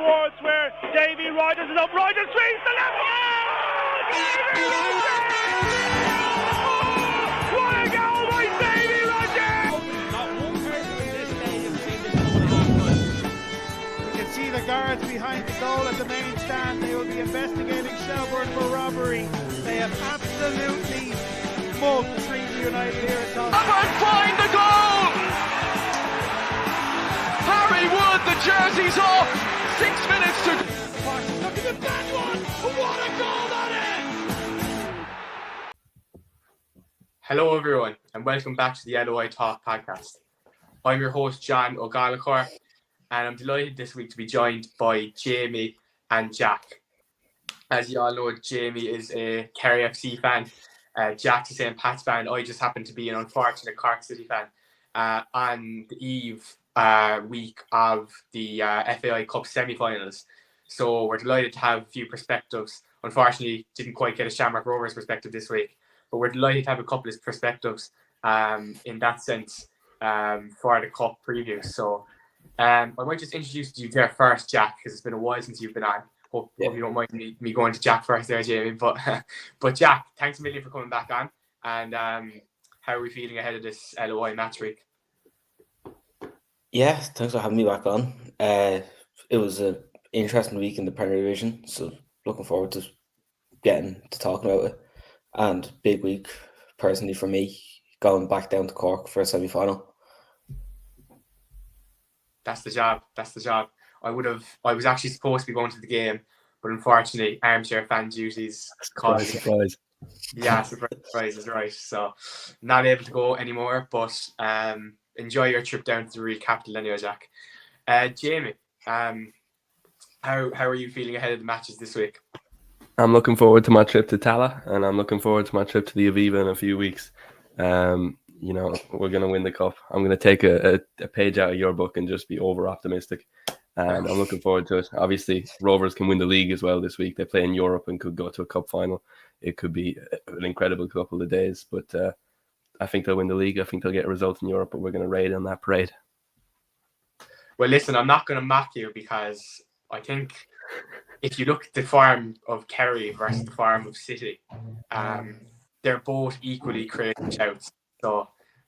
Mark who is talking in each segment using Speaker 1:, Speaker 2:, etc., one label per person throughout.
Speaker 1: towards where Davy Rogers is up. Rogers swings the left. What a goal by Davy Rogers!
Speaker 2: Not one person in this stadium seen this.
Speaker 3: You can see the guards behind the goal at the main stand. They will be investigating Shelbourne for robbery. They have absolutely mugged Sligo United here at Dundalk.
Speaker 1: And find the goal! Harry Wood, the jersey's off. 6 minutes to... Look at the bad one! What a goal that is!
Speaker 4: Hello everyone and welcome back to the LOITalk podcast. I'm your host John O'Gallagher and I'm delighted this week to be joined by Jamie and Jack. As you all know, Jamie is a Kerry FC fan, Jack's a St.Patricks fan. I just happen to be an unfortunate Cork City fan. On the eve week of the FAI Cup semi-finals. So we're delighted to have a few perspectives. Unfortunately, didn't quite get a Shamrock Rovers perspective this week, but we're delighted to have a couple of perspectives in that sense for the Cup preview. So I might just introduce you there first, Jack, because it's been a while since you've been on. Hope you don't mind me going to Jack first there, Jamie. But Jack, thanks a million for coming back on. And how are we feeling ahead of this LOI match week?
Speaker 5: Yeah, thanks for having me back on. It was an interesting week in the Premier Division, so looking forward to getting to talking about it. And big week, personally, for me, going back down to Cork for a semi-final.
Speaker 4: That's the job. I was actually supposed to be going to the game, but unfortunately, armchair fan duties caused.
Speaker 5: Surprise.
Speaker 4: Yeah, surprise is right. So, not able to go anymore, but enjoy your trip down to the real capital anyway, Jack. Jamie, how are you feeling ahead of the matches this week?
Speaker 6: I'm looking forward to my trip to Tala, and I'm looking forward to my trip to the Aviva in a few weeks. We're going to win the cup. I'm going to take a page out of your book and just be over optimistic. And I'm looking forward to it. Obviously, Rovers can win the league as well this week. They play in Europe and could go to a cup final. It could be an incredible couple of days, but I think they'll win the league. I think they'll get a result in Europe, but we're going to raid on that parade.
Speaker 4: Well, listen, I'm not going to mock you because I think if you look at the form of Kerry versus the form of City, they're both equally crazy shouts. So,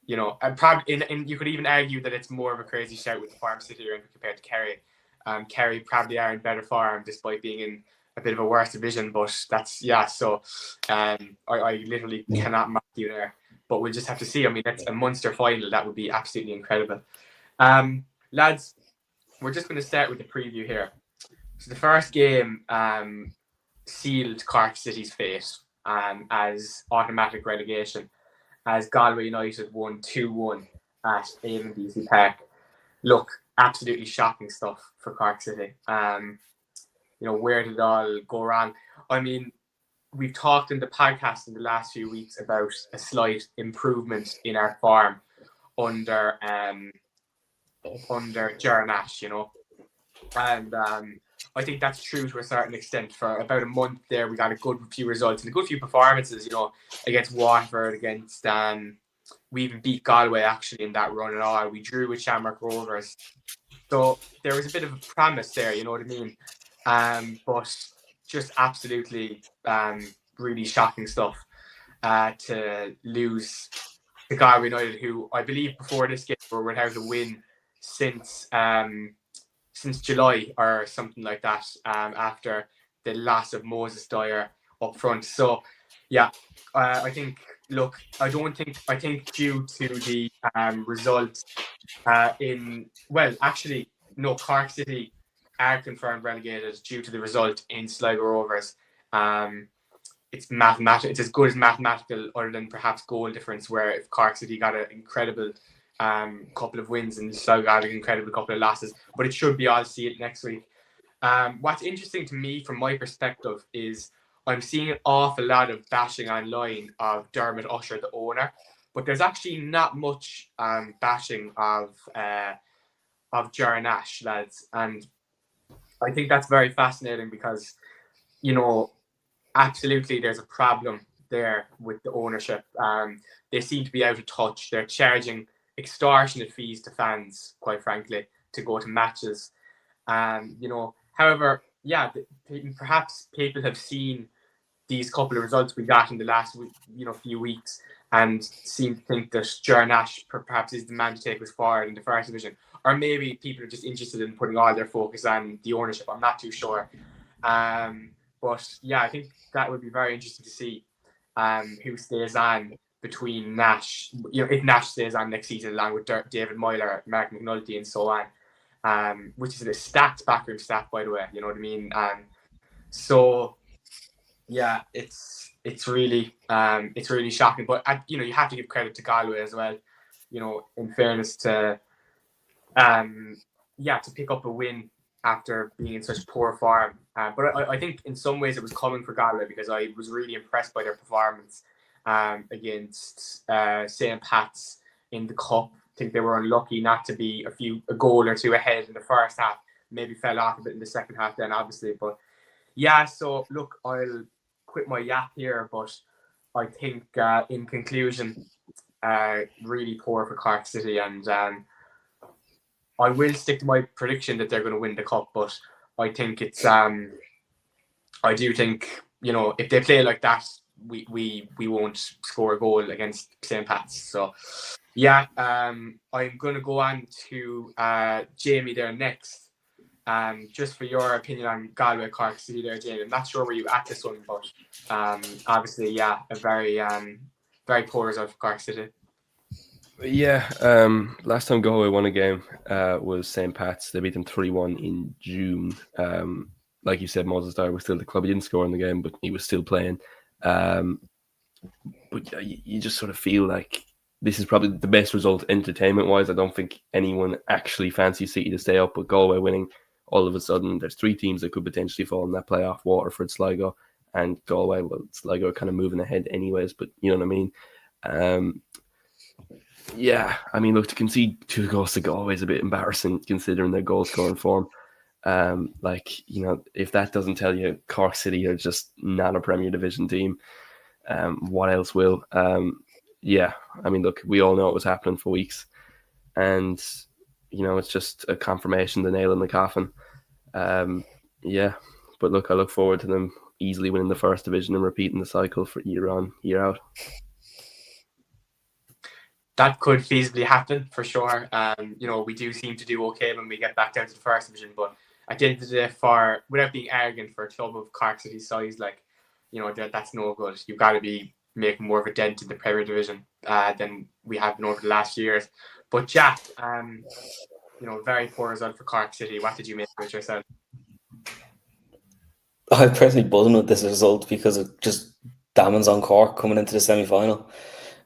Speaker 4: and probably, and you could even argue that it's more of a crazy shout with the form City compared to Kerry. Kerry probably are in better form despite being in a bit of a worse division, but that's, so I literally cannot mock you there. But we'll just have to see. I mean, that's a Munster final. That would be absolutely incredible. Lads, we're just going to start with the preview here. So the first game sealed Cork City's fate as automatic relegation, as Galway United won 2-1 at Avon BC Park. Look, absolutely shocking stuff for Cork City. Where did it all go wrong? I mean, we've talked in the podcast in the last few weeks about a slight improvement in our form under Ger Nash, and I think that's true to a certain extent. For about a month there, we got a good few results and a good few performances, against Waterford, against we even beat Galway actually in that run and all. We drew with Shamrock Rovers. So there was a bit of a promise there, you know what I mean? But just absolutely really shocking stuff to lose to Galway United, who I believe before this game were without a win since July or something like that, after the loss of Moses Dyer up front. So I think due to the results Cork City are confirmed relegated due to the result in Sligo Rovers. It's mathematical. It's as good as mathematical, other than perhaps goal difference, where if Cork City got an incredible couple of wins and Sligo got an incredible couple of losses, but it should be all sealed next week. What's interesting to me from my perspective is I'm seeing an awful lot of bashing online of Dermot Usher, the owner, but there's actually not much bashing of Ger Nash, lads, and I think that's very fascinating because absolutely there's a problem there with the ownership. They seem to be out of touch. They're charging extortionate fees to fans, quite frankly, to go to matches. However, yeah, perhaps people have seen these couple of results we got in the last week, few weeks, and seem to think that Ger Nash perhaps is the man to take us forward in the first division. Or maybe people are just interested in putting all their focus on the ownership. I'm not too sure. But yeah, I think that would be very interesting to see who stays on between Nash. If Nash stays on next season along with David Moyler, Mark McNulty, and so on, which is a stacked backroom staff, by the way. You know what I mean? So yeah, it's really shocking. But you have to give credit to Galway as well. In fairness to to pick up a win after being in such poor form. But I think in some ways it was coming for Galway, because I was really impressed by their performance against St. Pat's in the Cup. I think they were unlucky not to be a goal or two ahead in the first half. Maybe fell off a bit in the second half then, obviously. But yeah, so look, I'll quit my yap here, but I think in conclusion, really poor for Cork City, and I will stick to my prediction that they're going to win the cup. But I think it's I do think if they play like that, we won't score a goal against St. Pat's. So yeah, I'm going to go on to Jamie there next. Just for your opinion on Galway Cork City there, Jamie. I'm not sure where you at this one, but obviously, yeah, a very very poor result for Cork City.
Speaker 6: Yeah, last time Galway won a game was St. Pat's. They beat them 3-1 in June. Like you said, Moses Dyer was still the club. He didn't score in the game, but he was still playing. But you just sort of feel like this is probably the best result entertainment-wise. I don't think anyone actually fancies City to stay up, but Galway winning, all of a sudden, there's three teams that could potentially fall in that playoff: Waterford, Sligo, and Galway. Well, Sligo are kind of moving ahead anyways, but you know what I mean? Yeah, I mean, look, to concede 2 goals to Galway is a bit embarrassing considering their goal scoring form. If that doesn't tell you Cork City are just not a Premier Division team, what else will? Yeah, I mean, look, we all know it was happening for weeks, and it's just a confirmation, the nail in the coffin. Yeah, but look, I look forward to them easily winning the first division and repeating the cycle for year on, year out.
Speaker 4: That could feasibly happen for sure. We do seem to do okay when we get back down to the first division, but at the end of the day, without being arrogant, for a club of Cork City's size, that's no good. You've got to be making more of a dent in the Premier Division than we have been over the last years. But Jack, very poor result for Cork City. What did you make of it yourself?
Speaker 5: I'm personally buzzing with this result because it just damns on Cork coming into the semi-final.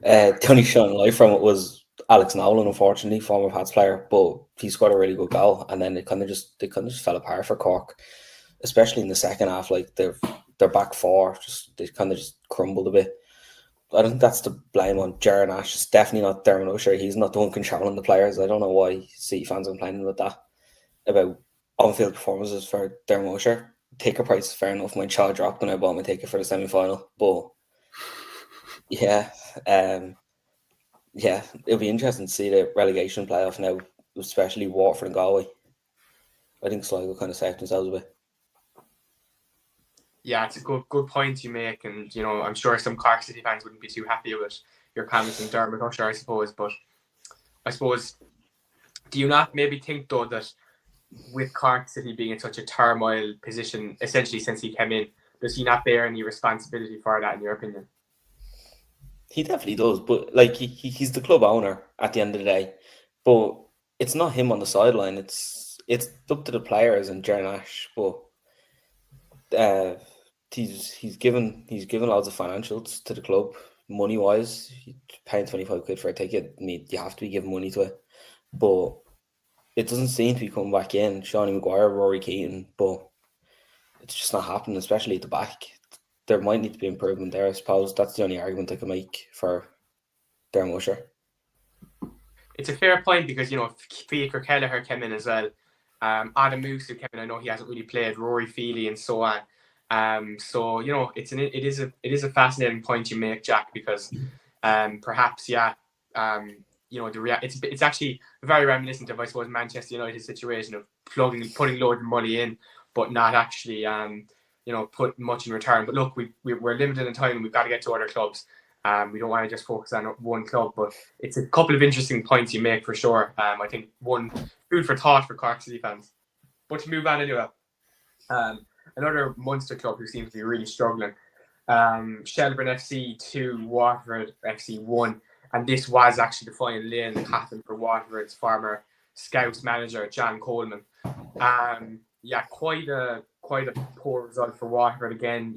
Speaker 5: The only shining light from it was Alex Nolan, unfortunately, former Pats player, but he scored a really good goal, and then they kind of just fell apart for Cork, especially in the second half. Like their back four, they kind of just crumbled a bit. I don't think that's to blame on Ger Nash. It's definitely not Dermot O'Shea. He's not the one controlling the players. I don't know why City fans are complaining about on-field performances for Dermot O'Shea. Ticket price is fair enough. My jaw dropped when I bought my ticket for the semi-final, but yeah, it'll be interesting to see the relegation playoff now, especially Waterford and Galway. I think Sligo kind of saved themselves a bit.
Speaker 4: Yeah, it's a good point you make, and I'm sure some Cork City fans wouldn't be too happy with your comments on Dermot O'Shea, I suppose. But I suppose, do you not maybe think though that with Cork City being in such a turmoil position, essentially since he came in, does he not bear any responsibility for that, in your opinion?
Speaker 5: He definitely does, but he's the club owner at the end of the day. But it's not him on the sideline. It's up to the players and Ger Nash. But he's given loads of financials to the club, money wise. Paying 25 quid for a ticket, you have to be giving money to it. But it doesn't seem to be coming back in. Seanie Maguire, Rory Keaton, but it's just not happening, especially at the back. There might need to be improvement there, I suppose. That's the only argument I can make for Dermot O'Shea. It's
Speaker 4: a fair point because, Peter Kelleher came in as well. Adam Moose who came in, I know he hasn't really played, Rory Feely and so on. It is a fascinating point you make, Jack, because perhaps, it's actually very reminiscent of, I suppose, Manchester United's situation of putting loads of money in but not actually put much in return. But look, we're limited in time and we've got to get to other clubs. We don't want to just focus on one club, but it's a couple of interesting points you make for sure. I think one food for thought for Cork City fans. But to move on anyway, another Munster club who seems to be really struggling. Shelbourne FC 2, Waterford FC 1, and this was actually the final lay in the coffin for Waterford's former Scouts manager John Coleman. Quite a poor result for Waterford again.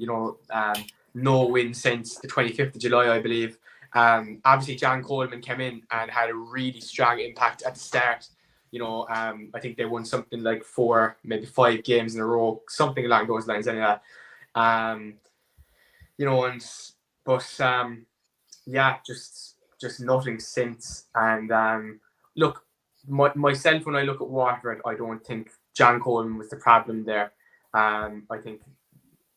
Speaker 4: No win since the 25th of July, I believe. Obviously, John Coleman came in and had a really strong impact at the start. I think they won something like 4, maybe 5 games in a row, something along those lines. Anyway, just nothing since. And look, myself, when I look at Waterford, I don't think John Coleman was the problem there. I think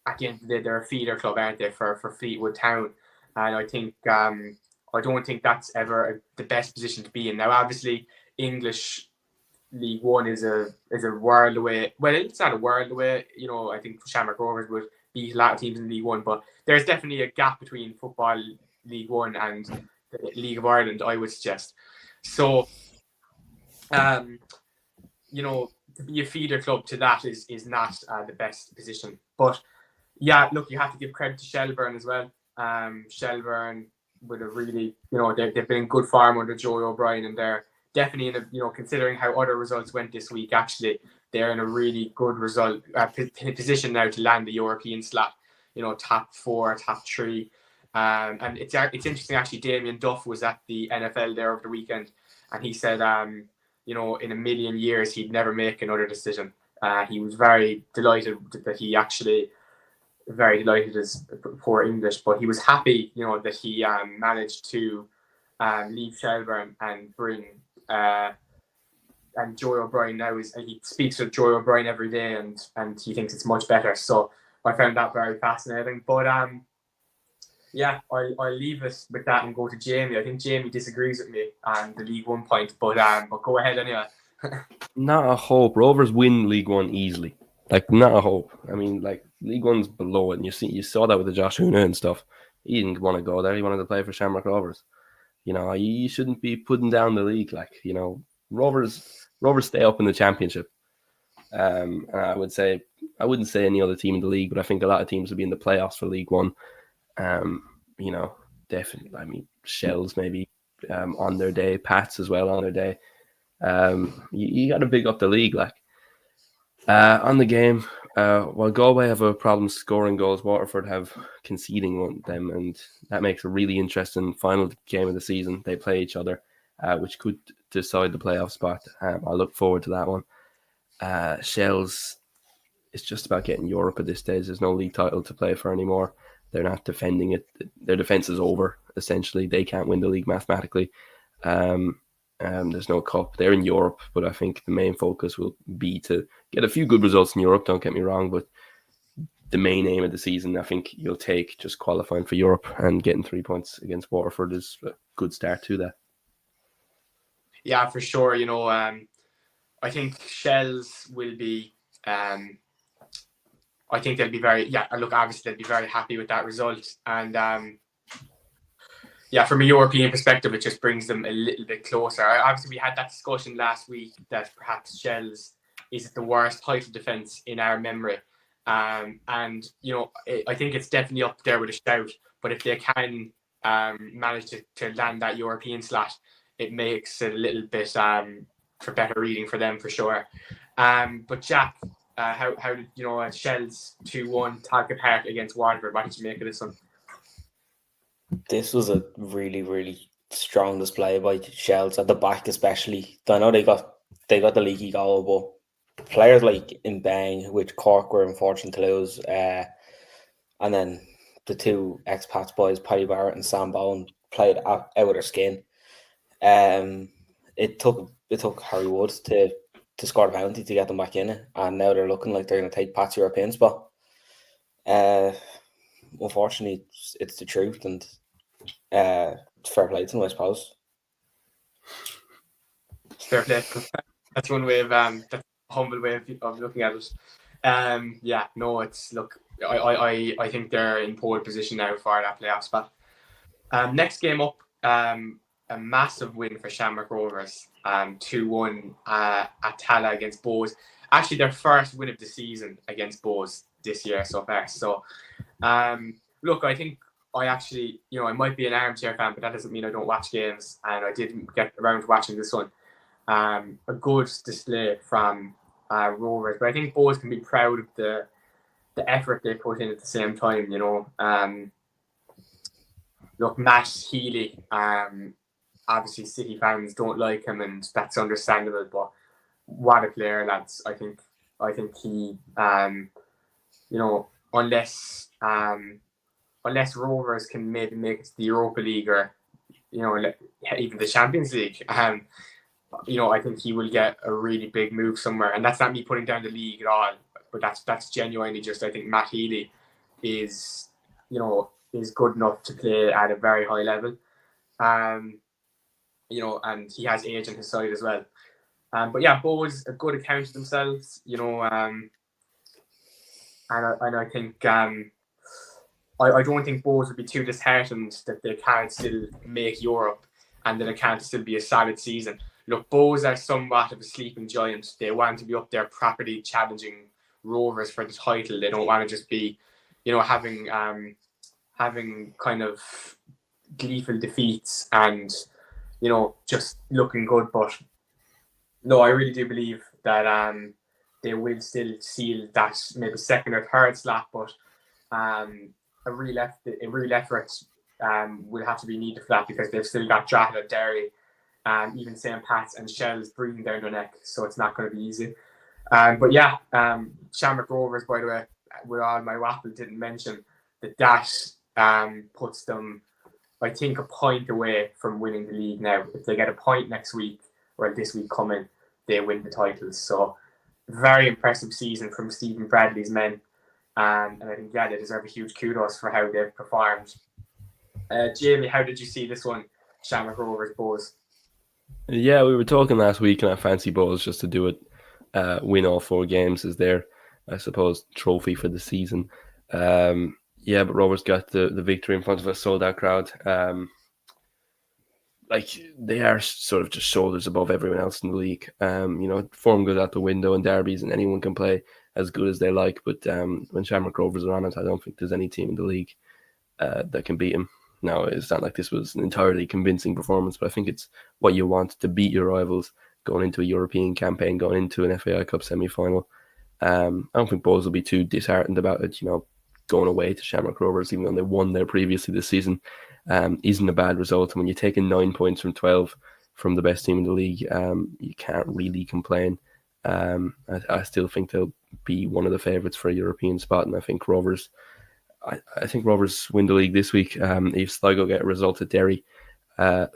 Speaker 4: at the end of the day, they're a feeder club, aren't they, for Fleetwood Town? And I think I don't think that's ever the best position to be in. Now, obviously, English League One is a world away. Well, it's not a world away. I think Shamrock Rovers would beat a lot of teams in League One, but there's definitely a gap between Football League One and the League of Ireland, I would suggest. So, to be a feeder club to that is not the best position. But yeah, look, you have to give credit to Shelbourne as well. Shelbourne with a really, they've been in good form under Joe O'Brien, and they're definitely in a, considering how other results went this week, actually, they're in a really good position now to land the European slot, top 4, top 3. And it's interesting, actually, Damien Duff was at the NFL there over the weekend, and he said, in a million years, he'd never make another decision. He was very delighted as poor English, but he was happy, that he managed to leave Shelbourne and bring and Joy O'Brien now he speaks with Joy O'Brien every day, and he thinks it's much better. So I found that very fascinating. But I'll leave us with that and go to Jamie. I think Jamie disagrees with me on the League One point, but go ahead anyway.
Speaker 6: Not a hope. Rovers win League One easily. Not a hope. I mean, League One's below it, and you saw that with the Josh Huna and stuff. He didn't want to go there. He wanted to play for Shamrock Rovers. You shouldn't be putting down the league. Rovers stay up in the championship. And I wouldn't say any other team in the league, but I think a lot of teams will be in the playoffs for League One. Definitely. I mean, Shells maybe on their day, Pats as well on their day. You got to big up the league, on the game. While Galway have a problem scoring goals, Waterford have conceding one of them, and that makes a really interesting final game of the season. They play each other, which could decide the playoff spot. I look forward to that one. Shells, it's just about getting Europe at this stage. There's no league title to play for anymore. They're not defending it. Their defense is over, essentially. They can't win the league mathematically. There's no cup. They're in Europe, but I think the main focus will be to get a few good results in Europe, don't get me wrong, but the main aim of the season, I think you'll take just qualifying for Europe, and getting 3 points against Waterford is a good start to that.
Speaker 4: Yeah, for sure. I think Shells will be I think they'll be obviously they'll be very happy with that result. And from a European perspective, it just brings them a little bit closer. Obviously, we had that discussion last week that perhaps Shells is the worst title defence in our memory. I think it's definitely up there with a shout. But if they can manage to land that European slot, it makes it a little bit for better reading for them, for sure. But Jack, how did Shells 2-1 Talca Park against Waterford? What did you make of this one?
Speaker 5: This was a really, really strong display by Shells at the back, especially. I know they got the leaky goal, but players like Mbang, which Cork were unfortunate to lose, and then the two expats boys, Paddy Barrett and Sam Bowen, played out of their skin. It took Harry Woods to score the penalty to get them back in it, and now they're looking like they're going to take Pat's European spot. Unfortunately, it's the truth, and fair play to them, I suppose.
Speaker 4: Fair play. That's one way of that's a humble way of looking at it. Yeah, no, it's look. I think they're in pole position now for that playoff spot. Next game up, a massive win for Shamrock Rovers, 2-1 at Tala against Bows. Actually, their first win of the season against Bows this year so far. So, look, I think I actually, I might be an armchair fan, but that doesn't mean I don't watch games, and I didn't get around to watching this one. A good display from Rovers, but I think Bows can be proud of the effort they put in at the same time. Look, Matt Healy, obviously City fans don't like him, and that's understandable. But what a player, lads! I think he, unless Rovers can maybe make it to the Europa League or even the Champions League, I think he will get a really big move somewhere. And that's not me putting down the league at all, but that's genuinely just, I think Matt Healy is good enough to play at a very high level. And he has age on his side as well. But yeah, Bows a good account of themselves, and I think I don't think Bows would be too disheartened that they can't still make Europe and that it can't still be a solid season. Look, Bows are somewhat of a sleeping giant. They want to be up there properly challenging Rovers for the title. They don't want to just be, having kind of gleeful defeats and, just looking good. But no, I really do believe that they will still seal that maybe second or third slot, but a real effort will have to be needed for that, because they've still got Drogheda, Derry, even St. Pat's and Shells breathing down their neck, so it's not going to be easy. But yeah, Shamrock Rovers, by the way, with all my waffle, didn't mention that puts them, I think, a point away from winning the league now. If they get a point next week or this week coming, they win the titles. So very impressive season from Stephen Bradley's men. And I think, they deserve a huge kudos for how they've performed. Jamie, how did you see this one, Shamrock Rovers Bows?
Speaker 6: Yeah, we were talking last week, and I fancy Bows just to do it, win all 4 games is their, I suppose, trophy for the season. But Rovers got the victory in front of a sold-out crowd. They are sort of just shoulders above everyone else in the league. Form goes out the window in derbies, and anyone can play as good as they like. But when Shamrock Rovers are on it, I don't think there's any team in the league that can beat them. Now, it's not like this was an entirely convincing performance, but I think it's what you want to beat your rivals going into a European campaign, going into an FAI Cup semi-final. I don't think Bows will be too disheartened about it, going away to Shamrock Rovers, even though they won there previously this season, isn't a bad result. And when you're taking 9 points from 12 from the best team in the league, you can't really complain. I still think they'll be one of the favourites for a European spot, and I think Rovers win the league this week if Sligo get a result at Derry.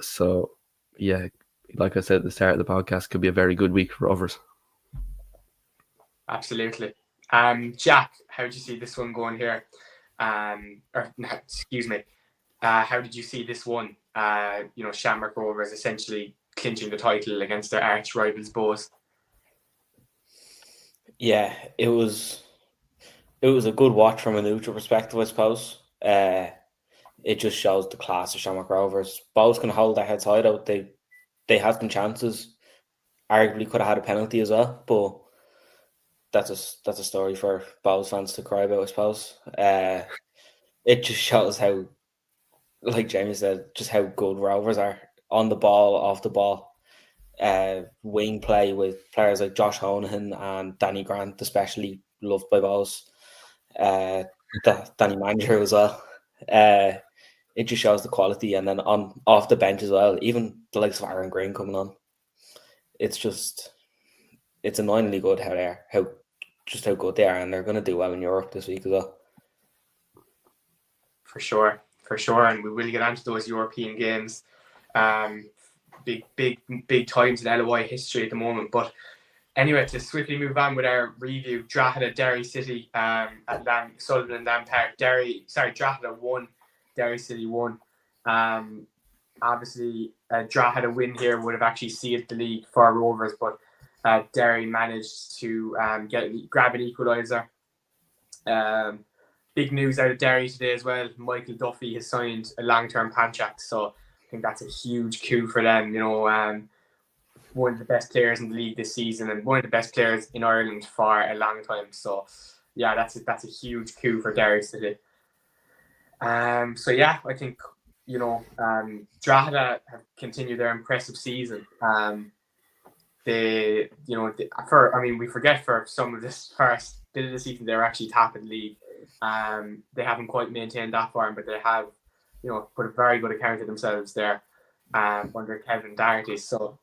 Speaker 6: So, yeah, like I said at the start of the podcast, could be a very good week for Rovers.
Speaker 4: Absolutely. Jack, how did you see this one going here? How did you see this one? Shamrock Rovers essentially clinching the title against their arch rivals Bows.
Speaker 5: Yeah, it was a good watch from a neutral perspective, I suppose. It just shows the class of Shamrock Rovers. Bows can hold their heads high out. They had some chances. Arguably could have had a penalty as well, but that's a story for Bows fans to cry about, I suppose. It just shows how, like Jamie said, just how good Rovers are on the ball, off the ball. Wing play with players like Josh Honahan and Danny Grant, especially loved by Bows. Danny Manger as well. It just shows the quality, and then off the bench as well, even the likes of Aaron Green coming on. It's annoyingly good how good they are, and they're going to do well in Europe this week as well.
Speaker 4: For sure, and we will get onto those European games. Big times in LOI history at the moment. But anyway, to swiftly move on with our review, Drogheda, Derry City at Sullivan and Lamb Park. Drogheda won, Derry City won. Obviously, Drogheda win here would have actually sealed the league for Rovers, but Derry managed to grab an equaliser. Big news out of Derry today as well. Michael Duffy has signed a long-term contract, so I think that's a huge coup for them. One of the best players in the league this season and one of the best players in Ireland for a long time. So yeah, that's a huge coup for Derry City. So yeah, I think Drogheda have continued their impressive season. We forget for some of this first bit of the season they were actually top of the league. They haven't quite maintained that form, but they have, put a very good account of themselves there under Kevin Doherty. So,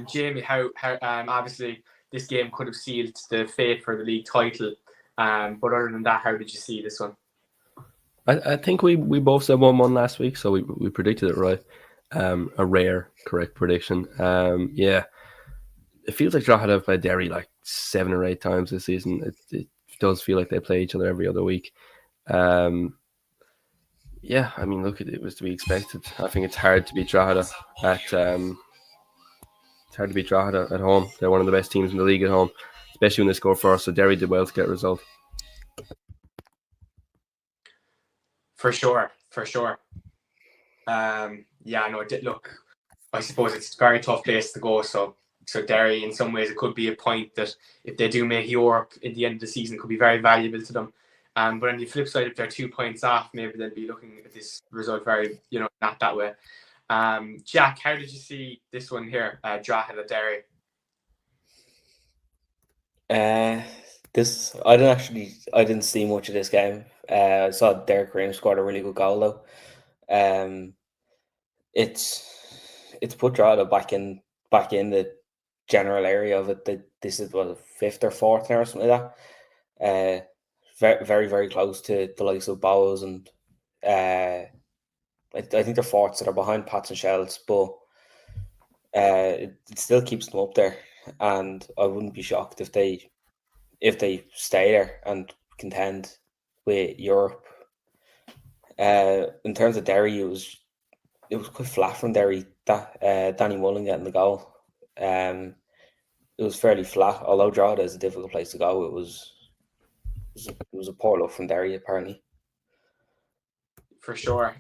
Speaker 4: Jamie, how obviously this game could have sealed the fate for the league title. But other than that, how did you see this one?
Speaker 6: I think we both said 1-1 last week, so we predicted it right. A rare correct prediction. Yeah, it feels like Drogheda have played Derry like 7 or 8 times this season. It does feel like they play each other every other week. Yeah, I mean, look, it was to be expected. I think it's hard to beat Drogheda at home. They're one of the best teams in the league at home, especially when they score first. So Derry did well to get a result.
Speaker 4: For sure. Look, I suppose it's a very tough place to go. So Derry, in some ways, it could be a point that if they do make Europe at the end of the season, could be very valuable to them. But on the flip side, if they're 2 points off, maybe they'll be looking at this result very, not that way. Jack, how did you see this one here, Drogheda Derry?
Speaker 5: I didn't see much of this game. I saw Derek Graham scored a really good goal though. It's put Drogheda back in the general area of it. That this is the 5th or 4th now or something like that. Very, very, very close to the likes of Bowes and I think they're 4th, so they're behind Pats and Shells, but it still keeps them up there. And I wouldn't be shocked if they stay there and contend with Europe. In terms of Derry, it was quite flat from Derry. That Danny Mullen getting the goal. It was fairly flat. Although Drogheda is a difficult place to go, it was a poor look from Derry apparently.
Speaker 4: For sure.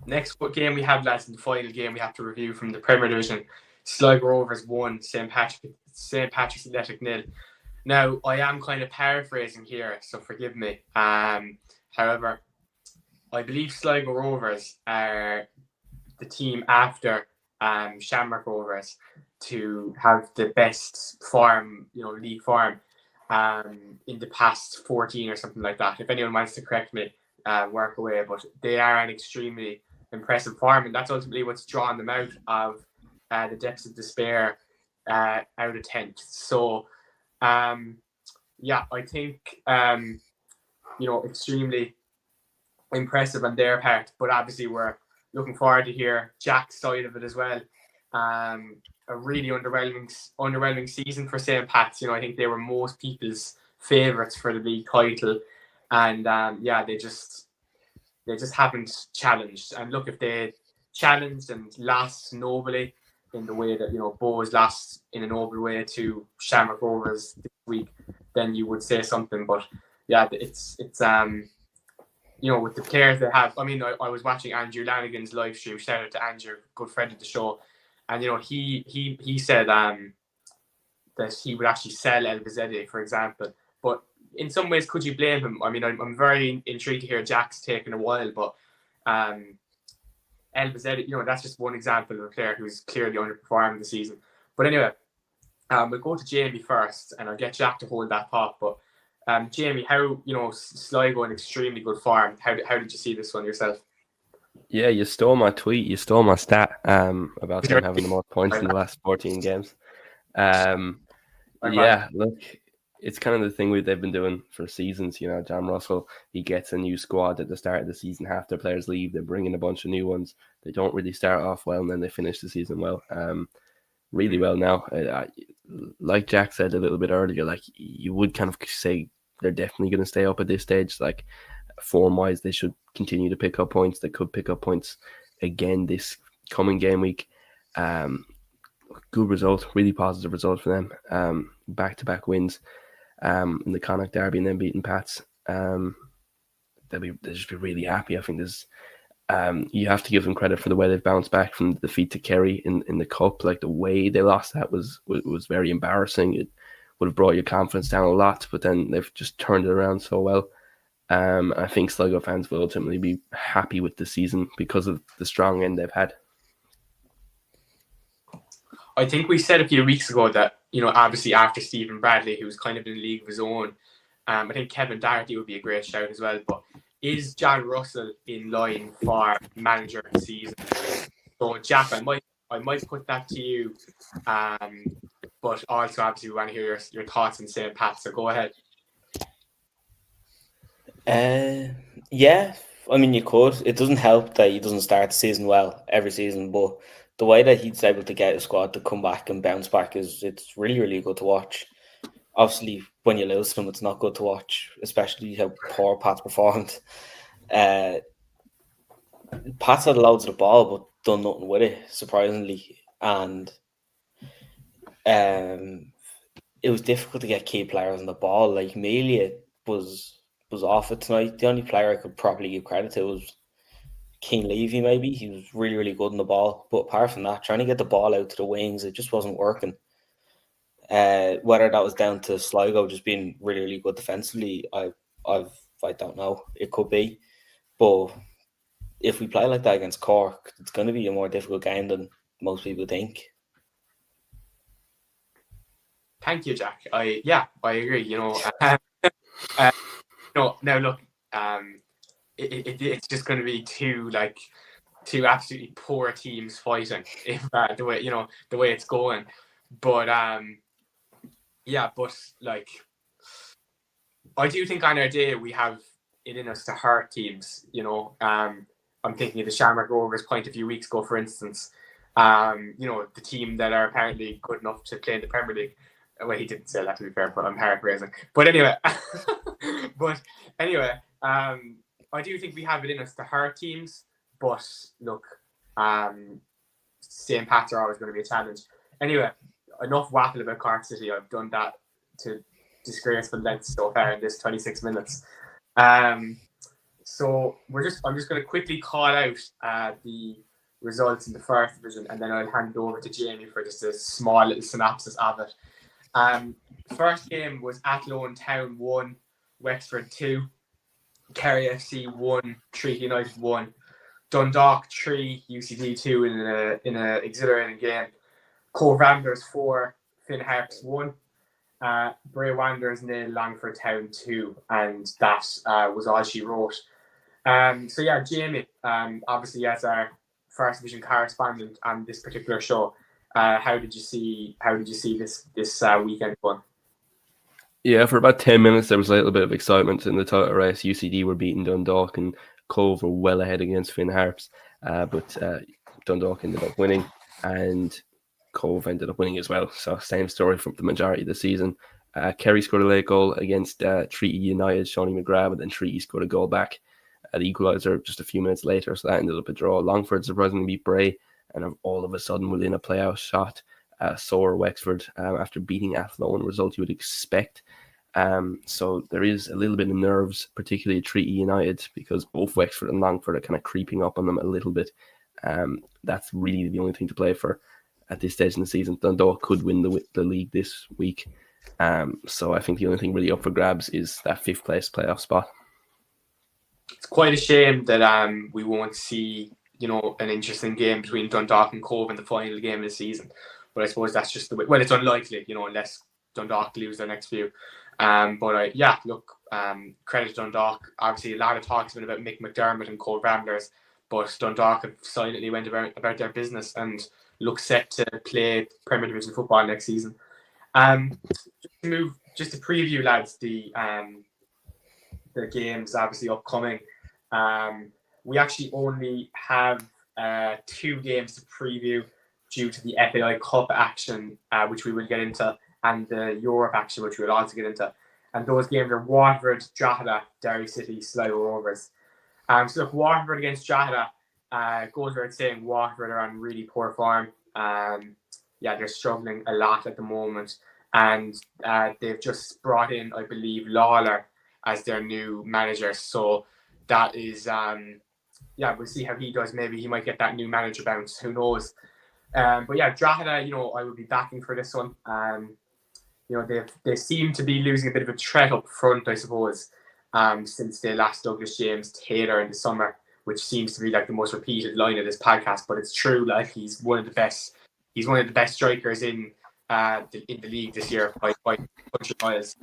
Speaker 4: Next game we have, lads, in the final game we have to review from the Premier Division. Sligo Rovers 1, St. Patrick's Athletic 0. Now, I am kind of paraphrasing here, so forgive me. However, I believe Sligo Rovers are the team after Shamrock Rovers to have the best form, league form in the past 14 or something like that. If anyone wants to correct me, work away. But they are an extremely impressive form, and that's ultimately what's drawn them out of the depths of despair out of 10th. So, I think, extremely impressive on their part. But obviously, we're looking forward to hear Jack's side of it as well. A really underwhelming season for St. Pat's. I think they were most people's favourites for the league title, and they just haven't challenged. And look, if they challenged and lost nobly in the way that Bohs lost in a noble way to Shamrock Rovers this week, then you would say something. But yeah, it's with the players they have. I mean, I was watching Andrew Lanigan's live stream. Shout out to Andrew, good friend of the show. And he said that he would actually sell El Bizzedi, for example. But in some ways, could you blame him? I mean, I'm very intrigued to hear Jack's taking a while, but El Bizzedi, that's just one example of a player who's clearly underperformed this season. But anyway, we'll go to Jamie first, and I'll get Jack to hold that thought. But Jamie, how Sligo in extremely good form. How did you see this one yourself?
Speaker 6: Yeah, you stole my tweet. You stole my stat about them having the most points in the last 14 games. Look, it's kind of the thing they've been doing for seasons. John Russell, he gets a new squad at the start of the season. Half their players leave. They bring in a bunch of new ones. They don't really start off well, and then they finish the season well. Really well now. Like Jack said a little bit earlier, like you would kind of say they're definitely going to stay up at this stage. Like form-wise, they should continue to pick up points. They could pick up points again this coming game week. good result, really positive result for them. Back-to-back wins in the Connacht Derby and then beating Pats. They'll just be really happy. I think there's you have to give them credit for the way they've bounced back from the defeat to Kerry in the cup. Like the way they lost that was very embarrassing. It would have brought your confidence down a lot, but then they've just turned it around so well. I think Sligo fans will ultimately be happy with the season because of the strong end they've had.
Speaker 4: I think we said a few weeks ago that, obviously after Stephen Bradley, who was kind of in a league of his own, I think Kevin Doherty would be a great shout as well. But is John Russell in line for manager of the season? So, Jack, I might put that to you. But also, obviously, we want to hear your thoughts on St. Pat, so go ahead.
Speaker 5: Yeah, I mean, you could. It doesn't help that he doesn't start the season well every season, but the way that he's able to get a squad to come back and bounce back it's really, really good to watch. Obviously, when you lose to them, it's not good to watch, especially how poor Pat's performed. Pat's had loads of the ball, but done nothing with it, surprisingly. And it was difficult to get key players on the ball. Like, Melia was off it tonight. The only player I could probably give credit to was Keane Levy, maybe. He was really, really good on the ball. But apart from that, trying to get the ball out to the wings, it just wasn't working. Whether that was down to Sligo just being really, really good defensively, I don't know. It could be. But if we play like that against Cork, it's going to be a more difficult game than most people think.
Speaker 4: Thank you, Jack. I agree. Now look, it's just going to be two absolutely poor teams fighting if the way it's going. But I do think on our day we have it in us to hurt teams. I'm thinking of the Shamrock Rovers point a few weeks ago, for instance. The team that are apparently good enough to play in the Premier League. Well, he didn't say that, to be fair, but I'm paraphrasing. But anyway, I do think we have it in us to hurt teams. But look, St. Pat's are always going to be a challenge. Anyway, enough waffle about Cork City. I've done that to disgraceful length so far in this 26 minutes. So I'm just going to quickly call out the results in the first division, and then I'll hand it over to Jamie for just a small little synopsis of it. First game was Athlone Town 1, Wexford 2, Kerry FC 1, Treaty United 1, Dundalk 3, UCD 2 in an exhilarating game, Cove Ramblers 4, Finn Harps 1, Bray Wanderers 0, Longford Town 2, and that was all she wrote. Jamie, obviously as our first division correspondent on this particular show, how did you see this weekend fun?
Speaker 6: Yeah, for about 10 minutes there was a little bit of excitement in the title race. UCD were beating Dundalk and Cove were well ahead against Finn Harps, but Dundalk ended up winning and Cove ended up winning as well. So same story from the majority of the season. Kerry scored a late goal against Treaty United, Shawnee McGrath, and then Treaty scored a goal back at the equaliser just a few minutes later, so that ended up a draw. Longford surprisingly beat Bray, and all of a sudden within a playoff shot, soar Wexford after beating Athlone, result you would expect. So there is a little bit of nerves, particularly at Treaty United, because both Wexford and Longford are kind of creeping up on them a little bit. That's really the only thing to play for at this stage in the season. Dundalk could win the league this week. So I think the only thing really up for grabs is that 5th place playoff spot.
Speaker 4: It's quite a shame that we won't see an interesting game between Dundalk and Cove in the final game of the season. But I suppose that's just the way. Well, it's unlikely, unless Dundalk lose their next few. Credit to Dundalk. Obviously, a lot of talk's been about Mick McDermott and Cove Ramblers, but Dundalk have silently went about their business and look set to play Premier Division football next season. Just to preview, lads, the games obviously upcoming. We actually only have 2 games to preview due to the FAI Cup action, which we will get into, and the Europe action, which we'll also get into. And those games are Waterford, Drogheda, Derry City, Sligo Rovers. So look, Waterford against Drogheda, goes without saying Waterford are on really poor form. they're struggling a lot at the moment. And they've just brought in, I believe, Lawler as their new manager. So that is, we'll see how he does. Maybe he might get that new manager bounce. Who knows? But yeah, Drogheda, I would be backing for this one. They seem to be losing a bit of a threat up front, I suppose, since they lost Douglas James Taylor in the summer, which seems to be like the most repeated line of this podcast. But it's true, like he's one of the best strikers in the league this year by country miles.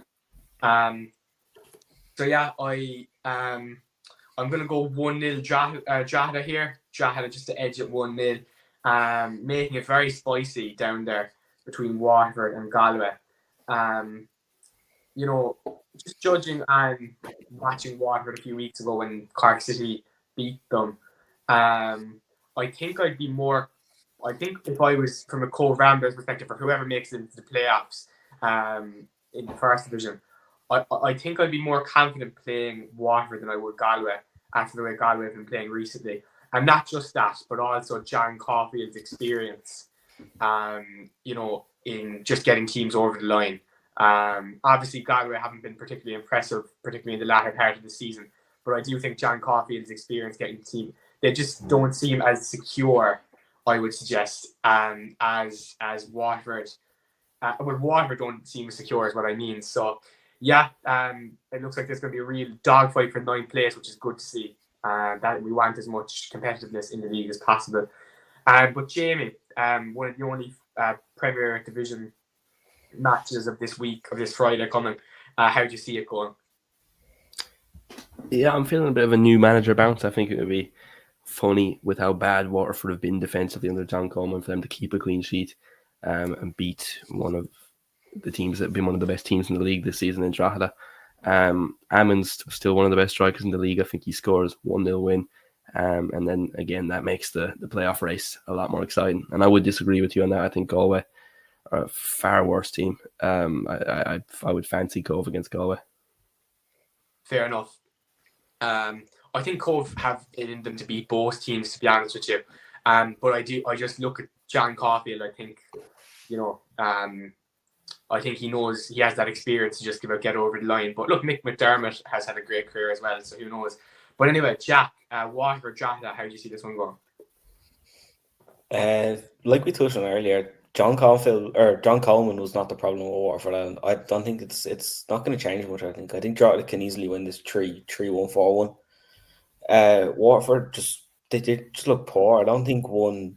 Speaker 4: So yeah, I'm gonna go 1-0 Drogheda here. Drogheda just to edge it 1-0, making it very spicy down there between Waterford and Galway. Just judging and watching Waterford a few weeks ago when Cork City beat them, I think if I was from a Cove Ramblers perspective, or whoever makes it into the playoffs in the first division, I think I'd be more confident playing Waterford than I would Galway after the way Galway have been playing recently. And not just that, but also John Caulfield's experience, in just getting teams over the line. Obviously, Galway haven't been particularly impressive, particularly in the latter part of the season. But I do think John Caulfield's experience getting the team, they just don't seem as secure, I would suggest, as Waterford. Waterford don't seem secure is what I mean. So, yeah, it looks like there's going to be a real dogfight for 9th place, which is good to see. That we want as much competitiveness in the league as possible. But Jamie, one of the only Premier Division matches of this week, of this Friday coming, how do you see it going?
Speaker 6: Yeah, I'm feeling a bit of a new manager bounce. I think it would be funny with how bad Waterford have been defensively under John Coleman for them to keep a clean sheet and beat one of the teams that have been one of the best teams in the league this season in Drogheda. Ammon's still one of the best strikers in the league. I think he scores 1-0 win. And then again, that makes the playoff race a lot more exciting. And I would disagree with you on that. I think Galway are a far worse team. I would fancy Cove against Galway.
Speaker 4: Fair enough. I think Cove have it in them to beat both teams, to be honest with you. But I just look at John Caulfield. I think, I think he knows, he has that experience to just get over the line. But look, Mick McDermott has had a great career as well, so who knows. But anyway, Jack, Waterford, Drogheda, how do you see this one going?
Speaker 5: Like we touched on earlier, John Coleman was not the problem with Waterford, and I don't think it's not going to change much. I think Drogheda can easily win this 3-1, 4-1. Waterford they just look poor. I don't think one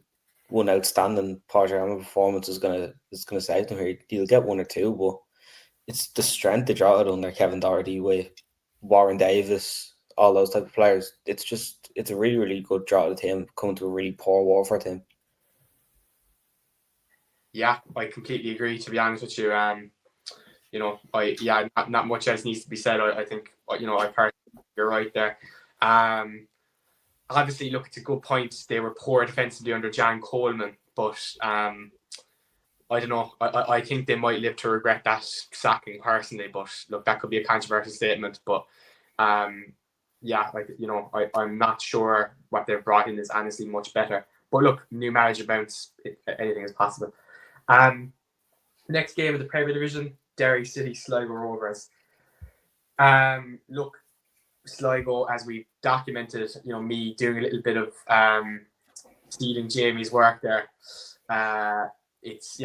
Speaker 5: outstanding Padraig performance is gonna save them here. You'll get one or two, but it's the strength of Drogheda under Kevin Doherty with Warren Davis, all those type of players. It's a really, really good Drogheda team coming to a really poor Waterford team.
Speaker 4: Yeah, I completely agree, to be honest with you. Not much else needs to be said. I think, I personally, you're right there. Obviously, look, it's a good point. They were poor defensively under John Coleman, but I don't know. I think they might live to regret that sacking personally. But look, that could be a controversial statement. But I'm not sure what they've brought in is honestly much better. But look, new manager bounce, anything is possible. Next game of the Premier Division, Derry City, Sligo Rovers. Look, Sligo, as we documented, me doing a little bit of stealing Jamie's work there.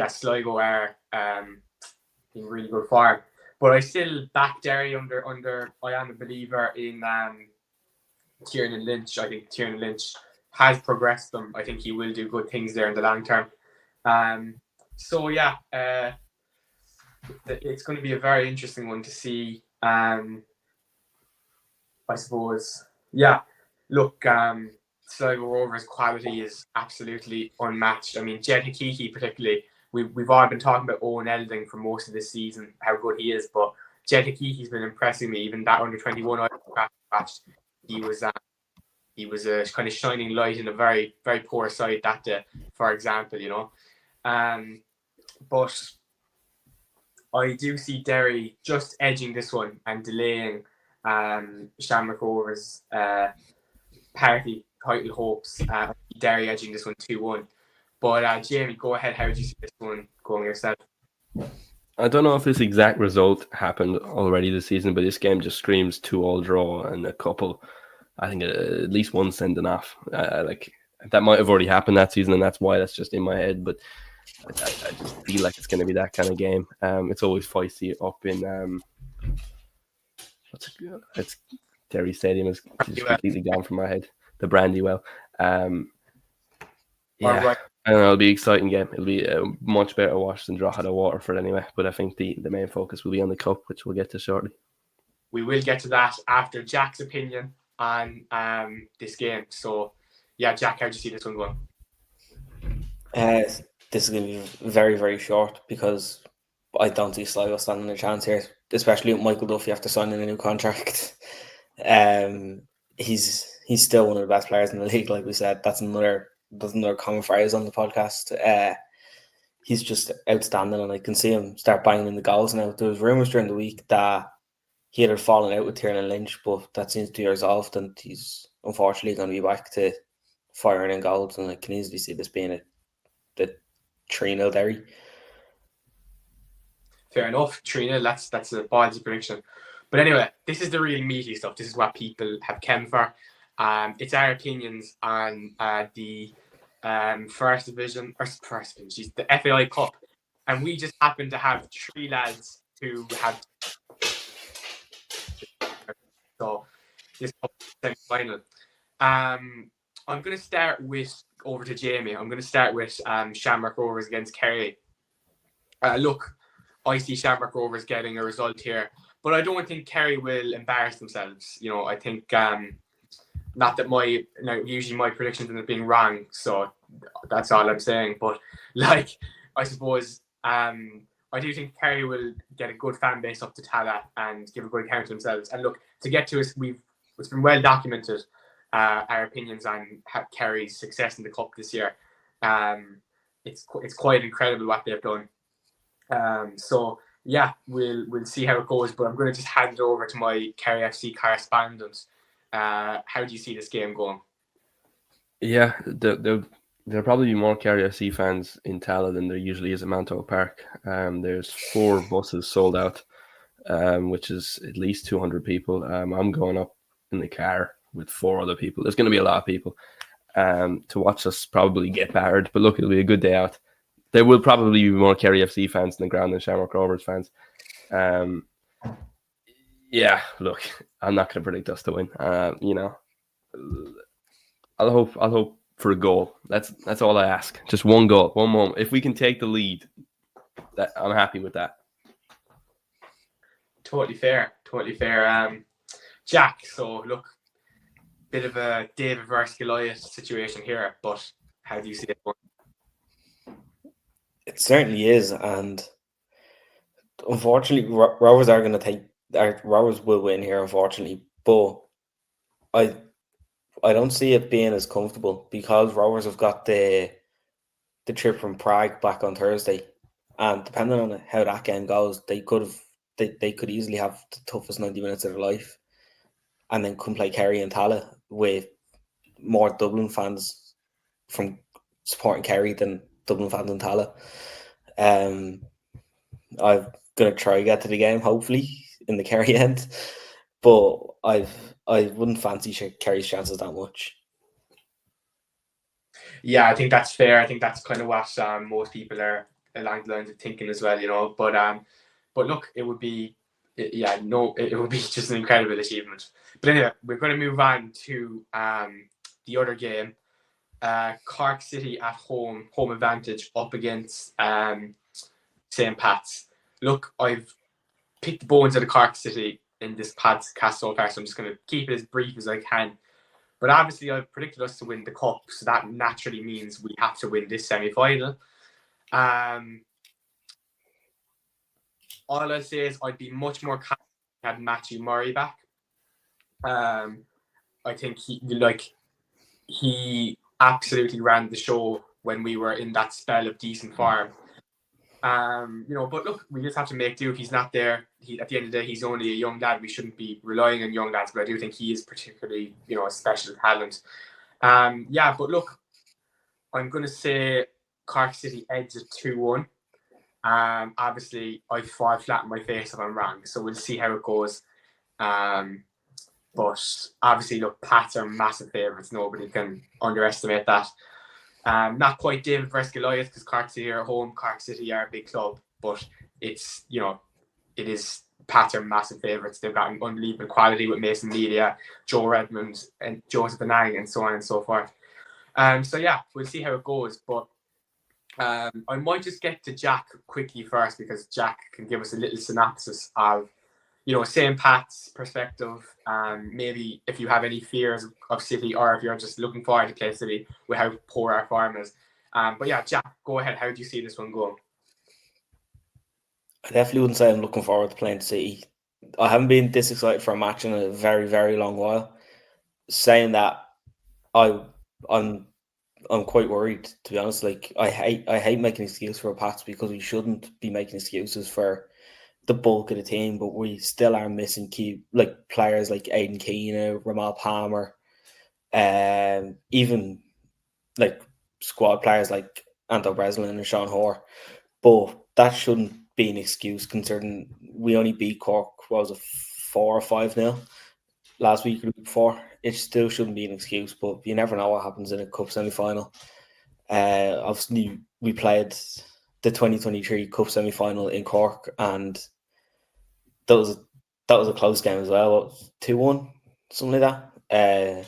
Speaker 4: Sligo are in really good form, but I still back Derry under. I am a believer in Tiernan Lynch. I think Tiernan Lynch has progressed them. I think he will do good things there in the long term. It's going to be a very interesting one to see. I suppose. Yeah, look, Sligo Rovers' quality is absolutely unmatched. I mean, Jed Hakiki particularly, we've all been talking about Owen Elding for most of this season, how good he is, but Jed Hakiki's been impressing me. Even that under-21 match, he was a kind of shining light in a very, very poor side that day, for example, But I do see Derry just edging this one and delaying Shamrock Rovers' party title hopes. Derry edging this one 2-1. But Jamie, go ahead. How do you see this one going yourself?
Speaker 6: I don't know if this exact result happened already this season, but this game just screams 2-2 draw and a couple. I think at least one sending off. Like that might have already happened that season, and that's why that's just in my head. But I just feel like it's going to be that kind of game. It's always feisty up in it's Derry Stadium is just completely gone from my head. The Brandywell.
Speaker 4: Right.
Speaker 6: I don't know. It'll be an exciting game. It'll be a much better watch than Drogheda Waterford anyway. But I think the main focus will be on the cup, which we'll get to shortly.
Speaker 4: We will get to that after Jack's opinion on this game. So, yeah, Jack, how do you see this one going?
Speaker 5: This is going to be very, very short because I don't see Sligo standing a chance here, especially with Michael Duffy after signing a new contract. He's still one of the best players in the league, like we said. That's another common phrase on the podcast. He's just outstanding, and I can see him start banging in the goals now. There was rumours during the week that he had fallen out with Tiernan Lynch, but that seems to be resolved, and he's unfortunately going to be back to firing in goals, and I can easily see this being the 3-0 Derry.
Speaker 4: Fair enough, 3-0. That's a ballsy prediction. But anyway, this is the really meaty stuff. This is what people have come for. It's our opinions on the first division, the FAI Cup, and we just happen to have 3 lads who have. So this semi-final. I'm going to start with over to Jamie. I'm going to start with Shamrock Rovers against Kerry. Look, I see Shamrock Rovers getting a result here, but I don't think Kerry will embarrass themselves. You know, I think not that usually my predictions end up being wrong, so that's all I'm saying. But like, I suppose I do think Kerry will get a good fan base up to Tala and give a good account of themselves. And look, to get to us, it's been well documented our opinions on Kerry's success in the cup this year. It's quite incredible what they've done. So yeah, we'll see how it goes. But I'm going to just hand it over to my Kerry FC correspondent. How do you see this game going?
Speaker 6: Yeah, there'll probably be more Kerry FC fans in Tala than there usually is at Montague Park. There's 4 buses sold out, which is at least 200 people. I'm going up in the car with 4 other people. There's going to be a lot of people to watch us probably get battered. But look, it'll be a good day out. There will probably be more Kerry FC fans in the ground than Shamrock Rovers fans. Yeah, look, I'm not going to predict us to win. I'll hope for a goal. That's all I ask. Just one goal, one moment. If we can take the lead, I'm happy with that.
Speaker 4: Totally fair. Jack, so look, bit of a David versus Goliath situation here, but how do you see it going?
Speaker 5: It certainly is, and unfortunately, Rovers are going to take. Rovers will win here, unfortunately, but I don't see it being as comfortable because Rovers have got the trip from Prague back on Thursday, and depending on how that game goes, they could easily have the toughest 90 minutes of their life, and then come play Kerry and Tala with more Dublin fans from supporting Kerry than Dublin fans in Tala. I'm gonna try to get to the game, hopefully in the Kerry end, but I wouldn't fancy Kerry's chances that much.
Speaker 4: Yeah, I think that's fair. I think that's kind of what most people are along the lines of thinking as well, you know. But look, it would be just an incredible achievement. But anyway, we're going to move on to the other game. Cork City at home advantage up against St. Pat's. Look, I've picked the bones of the Cork City in this podcast so far, so I'm just going to keep it as brief as I can. But obviously, I've predicted us to win the cup, so that naturally means we have to win this semi-final. All I'll say is I'd be much more confident to have Matthew Murray back. I think he absolutely ran the show when we were in that spell of decent form. But look, we just have to make do if he's not there. At the end of the day, he's only a young lad. We shouldn't be relying on young lads, but I do think he is particularly, a special talent. But look, I'm going to say Cork City edge at 2-1. Obviously, I fall flat on my face if I'm wrong, so we'll see how it goes. But obviously, look, Pats are massive favourites. Nobody can underestimate that. Not quite David versus Goliath because Cork City are at home. Cork City are a big club, but it's, it is, Pats are massive favourites. They've got an unbelievable quality with Mason Media, Joe Redmond, and Joseph Anang, and so on and so forth. So yeah, we'll see how it goes. But I might just get to Jack quickly first because Jack can give us a little synopsis of, St. Pat's perspective. Maybe if you have any fears of City, or if you're just looking forward to play City with how poor our form is. But yeah, Jack, go ahead. How do you see this one going?
Speaker 5: I definitely wouldn't say I'm looking forward to playing City. I haven't been this excited for a match in a very, very long while. Saying that, I'm quite worried, to be honest. Like, I hate making excuses for Pats because we shouldn't be making excuses for the bulk of the team, but we still are missing key players like Aidan Keena, Ramal Palmer, even squad players like Anto Breslin and Sean Hoare. But that shouldn't be an excuse considering we only beat Cork, 4 or 5-0 last week or the week before. It still shouldn't be an excuse, but you never know what happens in a cup semi-final. Obviously, we played the 2023 cup semi-final in Cork, and that was a close game as well. 2-1, something like that.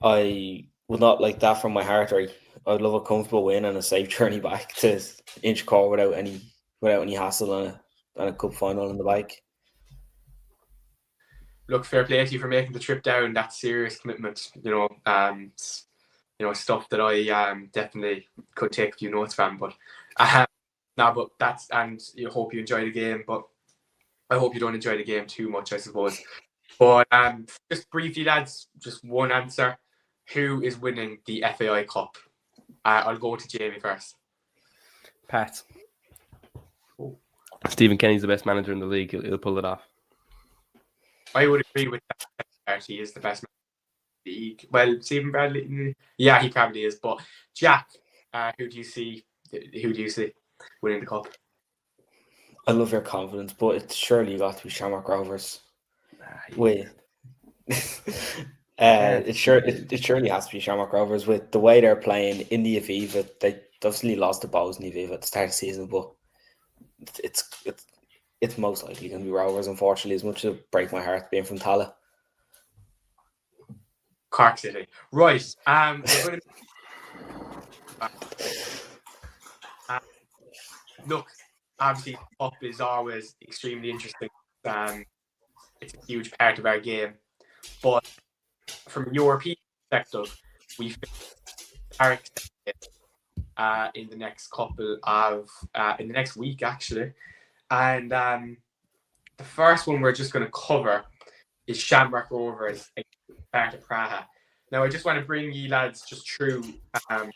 Speaker 5: I would not like that from my heart. Right, I'd love a comfortable win and a safe journey back to Inchicore without any hassle and a cup final in the bike.
Speaker 4: Look, fair play to you for making the trip down. That's serious commitment. Stuff that I definitely could take a few notes from. But but that's, and you hope you enjoy the game. But I hope you don't enjoy the game too much, I suppose. But just briefly, lads, just one answer: who is winning the FAI Cup? I'll go to Jamie first.
Speaker 6: Pats. Stephen Kenny's the best manager in the league. He'll pull it off. I
Speaker 4: would agree with that. He is the best manager in the league. Well, Stephen Bradley, yeah, he probably is. But Jack, who do you see winning the cup?
Speaker 5: I love your confidence, but it's surely got to be Shamrock Rovers. Wait. It surely has to be Shamrock Rovers with the way they're playing in the Aviva. They obviously lost the Bows in the Aviva at the start of the season, but it's most likely going to be Rovers, unfortunately, as much as it break my heart being from Tala.
Speaker 4: Cork City. Right. Look, obviously, Cup is always extremely interesting. It's a huge part of our game. But from a European perspective, we face Patrick's in the next in the next week, actually. And the first one we're just going to cover is Shamrock Rovers against Sparta Praha. Now, I just want to bring you lads just through, a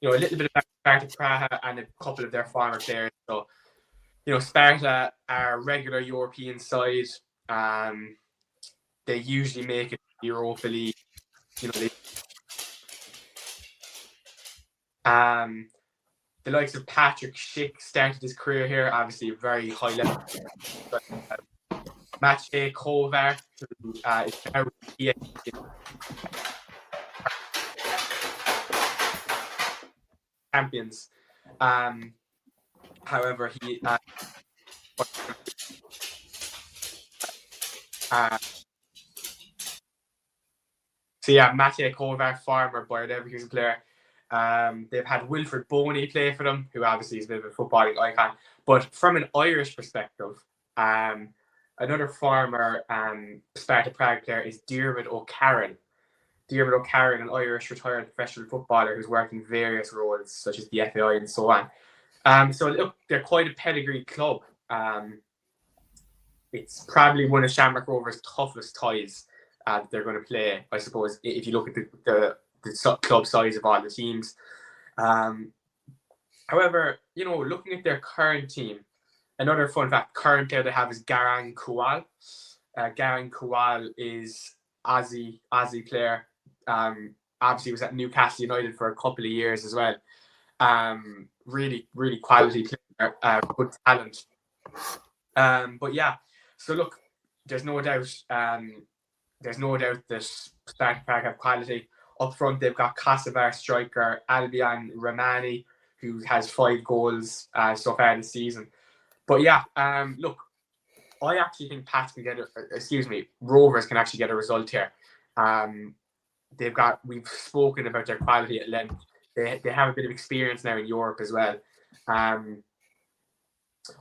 Speaker 4: little bit about Sparta Praha and a couple of their former players. So, Sparta are a regular European side. They usually make it to the Europa League. The likes of Patrick Schick started his career here, obviously a very high level. Maciej Kovar, who is now champions. However, he Maciej Kovar, former Bayer Leverkusen player. They've had Wilfred Boney play for them, who obviously is a bit of a footballing icon. But from an Irish perspective, another former Sparta Prague player is Diarmuid O'Carroll. Diarmuid O'Carroll, an Irish retired professional footballer who's worked in various roles, such as the FAI and so on. So look, they're quite a pedigree club. It's probably one of Shamrock Rovers' toughest ties that they're going to play, I suppose, if you look at the club size of all the teams. However, looking at their current team, another fun fact, current player they have is Garang Kual. Garang Kual is Aussie player. Obviously was at Newcastle United for a couple of years as well. Really, really quality player, good talent. But yeah, so look, there's no doubt. There's no doubt that Sparta Prague have quality. Up front, they've got Kosovar striker Albion Ramani, who has 5 goals so far this season. But yeah, look, I actually think Rovers can actually get a result here. We've spoken about their quality at length. They have a bit of experience now in Europe as well. I'm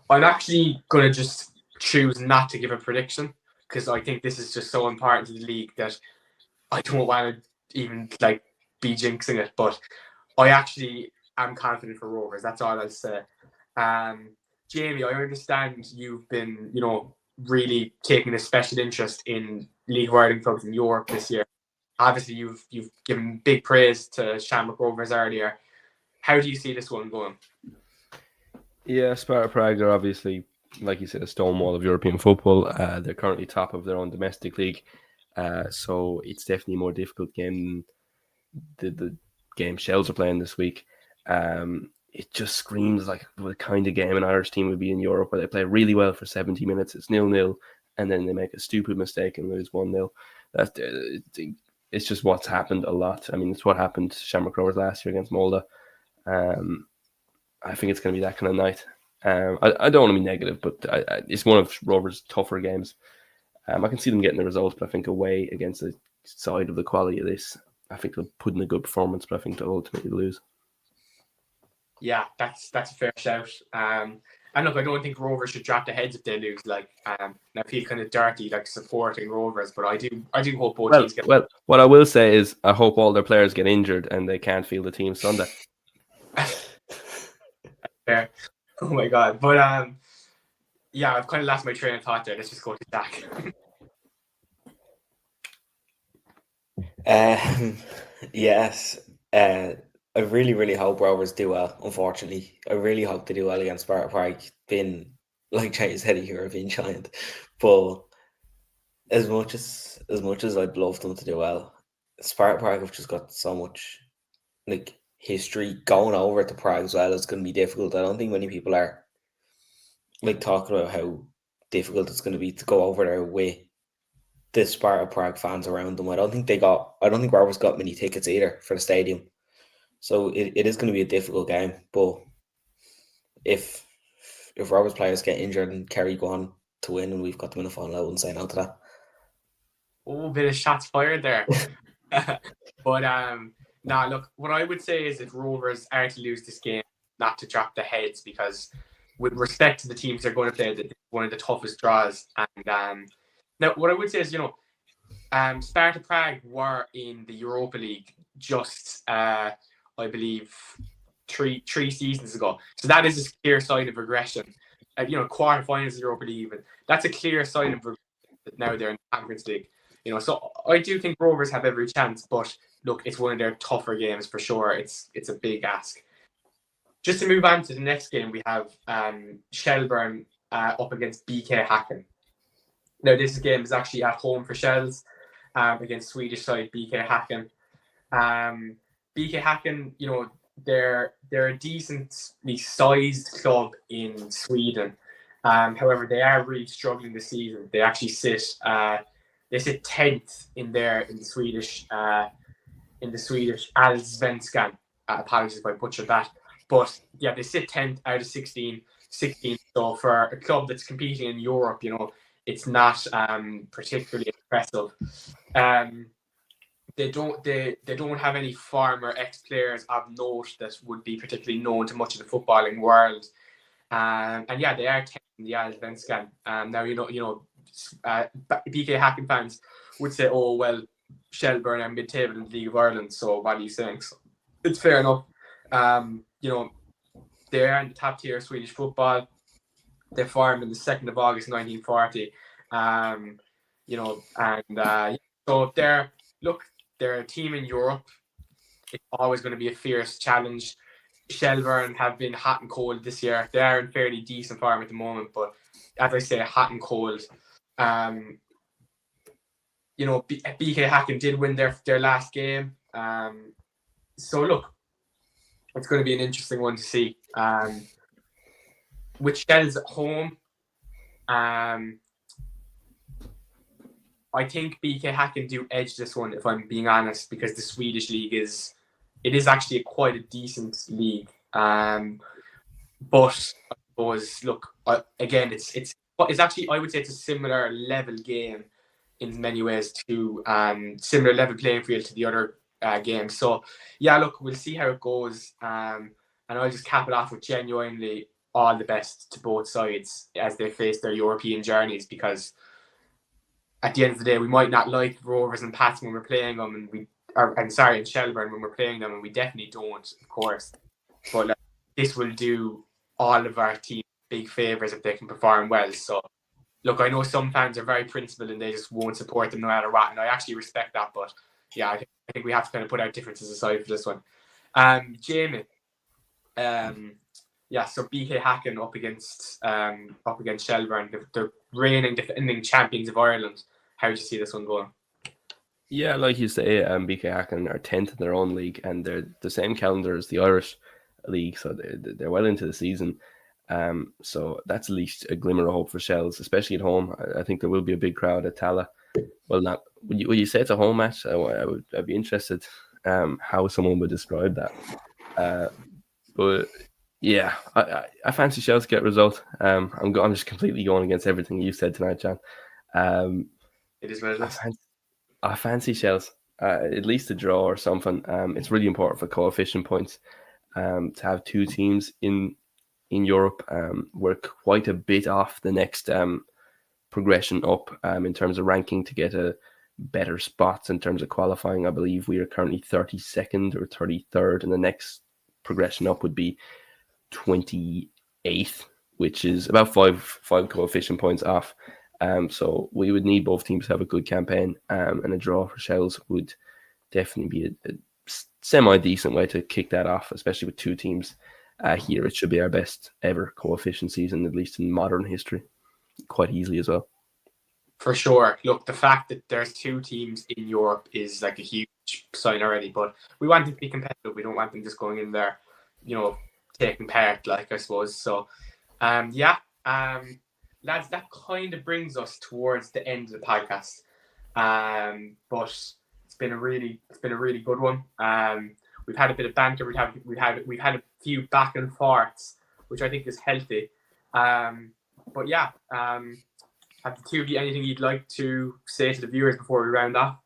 Speaker 4: actually going to just choose not to give a prediction, because I think this is just so important to the league that I don't want to even be jinxing it. But I actually am confident for Rovers. That's all I'll say. Jamie, I understand you've been, really taking a special interest in League of Ireland clubs in Europe this year. Obviously, you've given big praise to Shamrock Rovers earlier. How do you see this one going?
Speaker 6: Yeah, Sparta Prague are obviously, like you said, a stonewall of European football. They're currently top of their own domestic league. So it's definitely a more difficult game than the game Shells are playing this week. It just screams like the kind of game an Irish team would be in Europe, where they play really well for 70 minutes. It's 0-0, and then they make a stupid mistake and lose 1-0. It's just what's happened a lot. I mean, it's what happened to Shamrock Rovers last year against Molde. I think it's going to be that kind of night. I don't want to be negative, but it's one of Rovers' tougher games. I can see them getting the result, but I think away against the side of the quality of this, I think they'll put in a good performance, but I think they'll ultimately lose.
Speaker 4: Yeah, that's a fair shout. And look, I don't think Rovers should drop their heads if they lose. I feel kind of dirty, supporting Rovers, but I do hope both teams get.
Speaker 6: Well, what I will say is, I hope all their players get injured and they can't field the team Sunday.
Speaker 4: Fair. Oh my god! But yeah, I've kind of lost my train of thought there. Let's just go to Jack.
Speaker 5: Yes. I really, really hope Rovers do well, unfortunately. I really hope they do well against Sparta Prague, being, like Jay said, a European giant. But as much as I'd love them to do well, Sparta Prague have just got so much history. Going over to Prague as well is going to be difficult. I don't think many people are talking about how difficult it's going to be to go over there with the Sparta Prague fans around them. I don't think Rovers got many tickets either for the stadium. So it is going to be a difficult game, but if Rovers players get injured and Kerry go on to win and we've got them in the final, I wouldn't say no to that.
Speaker 4: Oh, bit of shots fired there. But look, what I would say is, if Rovers are to lose this game, not to drop their heads, because with respect to the teams they're going to play, one of the toughest draws. And now what I would say is, Sparta Prague were in the Europa League just I believe three seasons ago. So that is a clear sign of regression. Quarterfinals of the Europa League, and that's a clear sign of regression that now they're in the Conference League. So I do think Rovers have every chance, but look, it's one of their tougher games for sure. It's a big ask. Just to move on to the next game, we have Shelbourne up against BK Häcken. Now, this game is actually at home for Shells against Swedish side BK Häcken. BK Häcken, they're a decently sized club in Sweden. However, they are really struggling this season. They actually sit 10th in the Swedish Allsvenskan. Apologies if I butchered that. But yeah, they sit 10th out of 16. So for a club that's competing in Europe, it's not particularly impressive. They don't have any former ex-players of note that would be particularly known to much of the footballing world. And yeah, they are 10th in the Allsvenskan. Now BK Häcken fans would say, "Oh well, Shelbourne are mid-table in the League of Ireland, so what are you saying?" So it's fair enough. They are in the top tier of Swedish football. They formed on the 2nd of August 1940. So they're a team in Europe. It's always going to be a fierce challenge. Shelbourne have been hot and cold this year. They are in fairly decent form at the moment, but as I say, hot and cold. BK Häcken did win their last game. So look, it's going to be an interesting one to see. With Shells at home, I think BK Häcken do edge this one, if I'm being honest, because the Swedish league is actually quite a decent league. But I suppose, look, again, it's actually, I would say it's a similar level game in many ways to similar level playing field to the other games. So yeah, look, we'll see how it goes. And I'll just cap it off with genuinely all the best to both sides as they face their European journeys, because at the end of the day, we might not like Rovers and Pats when we're playing them, and Shelbourne when we're playing them, and we definitely don't, of course. But this will do all of our team big favours if they can perform well. So, look, I know some fans are very principled and they just won't support them no matter what, and I actually respect that. But yeah, I think we have to kind of put our differences aside for this one. Jamie, so BK Häcken up against Shelbourne, the reigning defending champions of Ireland. How do you see this one going?
Speaker 6: Yeah, like you say, BK Häcken are 10th in their own league, and they're the same calendar as the Irish league, so they're well into the season. So that's at least a glimmer of hope for Shells, especially at home. I think there will be a big crowd at Tala. Well, would you say it's a home match? I'd be interested how someone would describe that. But yeah, I fancy Shells get a result. I'm just completely going against everything you said tonight, John.
Speaker 4: It is what it is.
Speaker 6: I fancy Shells, at least a draw or something. It's really important for coefficient points to have two teams in Europe. We're quite a bit off the next progression up in terms of ranking to get a better spots in terms of qualifying. I believe we are currently 32nd or 33rd, and the next progression up would be 28th, which is about five coefficient points off. So we would need both teams to have a good campaign, and a draw for Shells would definitely be a semi-decent way to kick that off, especially with two teams here. It should be our best ever coefficient season, at least in modern history, quite easily as well.
Speaker 4: For sure. Look, the fact that there's two teams in Europe is like a huge sign already, but we want them to be competitive. We don't want them just going in there, taking part, like, I suppose. So, lads, that kind of brings us towards the end of the podcast. But it's been a really good one. We've had a bit of banter. We've had a few back and forths, which I think is healthy. But yeah, have the two of you anything you'd like to say to the viewers before we round off?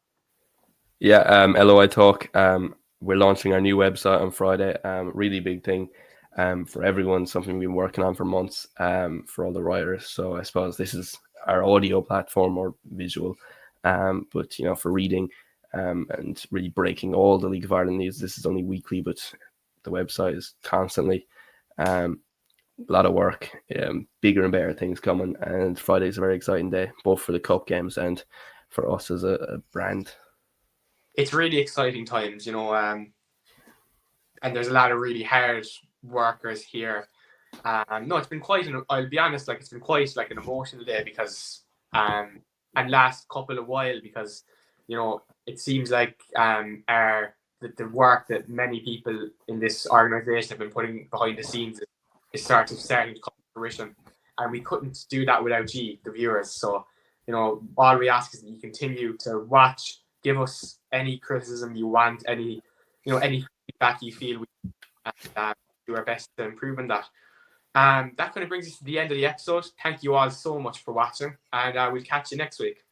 Speaker 6: Yeah, LOITalk. We're launching our new website on Friday. Really big thing for everyone. Something we've been working on for months for all the writers. So I suppose this is our audio platform or visual, but for reading and really breaking all the League of Ireland news. This is only weekly, but the website is constantly a lot of work, bigger and better things coming. And Friday's a very exciting day, both for the cup games and for us as a brand.
Speaker 4: It's really exciting times, and there's a lot of really hard workers here. No, it's been quite I'll be honest, it's been quite like an emotional day because and last couple of while because it seems like the work that many people in this organisation have been putting behind the scenes is starting to come to fruition, and we couldn't do that without you, the viewers. So all we ask is that you continue to watch, give us any criticism you want, any feedback you feel, and do our best to improve on that. That kind of brings us to the end of the episode. Thank you all so much for watching, and we'll catch you next week.